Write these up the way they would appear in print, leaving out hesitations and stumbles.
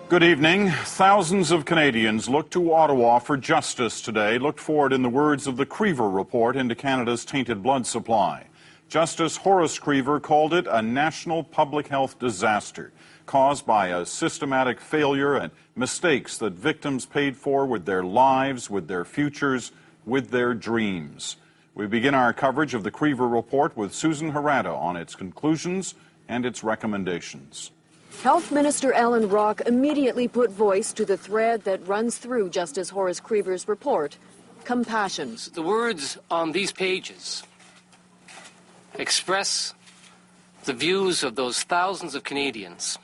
Good evening. Thousands of Canadians looked to Ottawa for justice today, looked for it in the words of the Krever Report into Canada's tainted blood supply. Justice Horace Krever called it a national public health disaster caused by a systematic failure and mistakes that victims paid for with their lives, with their futures, with their dreams. We begin our coverage of the Krever Report with Susan Harada on its conclusions and its recommendations. Health Minister Alan Rock immediately put voice to the thread that runs through Justice Horace Krever's report: compassion. The words on these pages express the views of those thousands of Canadians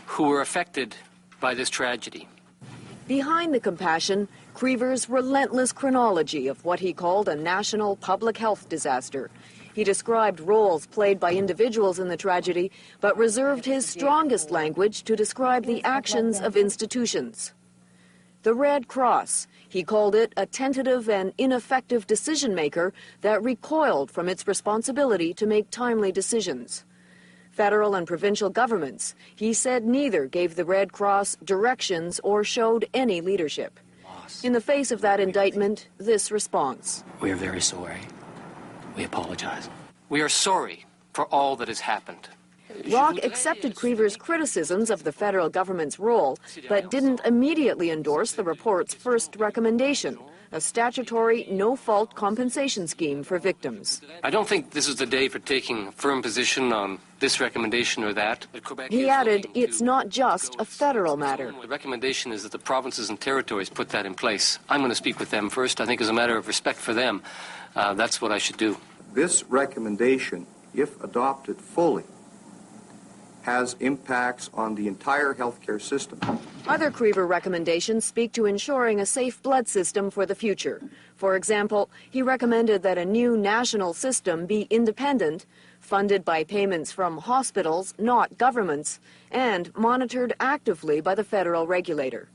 who were affected by this tragedy. Behind the compassion, Krever's relentless chronology of what he called a national public health disaster. He described roles played by individuals in the tragedy, but reserved his strongest language to describe the actions of institutions. The Red Cross, he called it a tentative and ineffective decision-maker that recoiled from its responsibility to make timely decisions. Federal and provincial governments, he said, neither gave the Red Cross directions or showed any leadership. In the face of that indictment, this response: We are very sorry. We apologize. We are sorry for all that has happened. Rock accepted Krever's criticisms of the federal government's role, but didn't immediately endorse the report's first recommendation, a statutory no-fault compensation scheme for victims. I don't think this is the day for taking a firm position on this recommendation or that. He added, it's not just a federal matter. The recommendation is that the provinces and territories put that in place. I'm going to speak with them first. I think as a matter of respect for them, that's what I should do. This recommendation, if adopted fully, has impacts on the entire healthcare system. Other Krever recommendations speak to ensuring a safe blood system for the future. For example, he recommended that a new national system be independent, funded by payments from hospitals, not governments, and monitored actively by the federal regulator.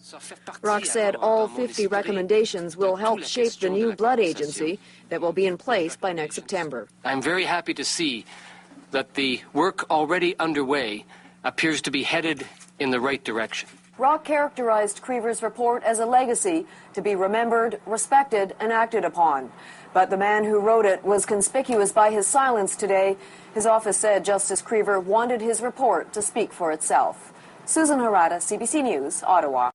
Rock said all 50 recommendations will help shape the new blood agency that will be in place by next September. I'm very happy to see that the work already underway appears to be headed in the right direction. Rock characterized Krever's report as a legacy to be remembered, respected, and acted upon. But the man who wrote it was conspicuous by his silence today. His office said Justice Krever wanted his report to speak for itself. Susan Harada, CBC News, Ottawa.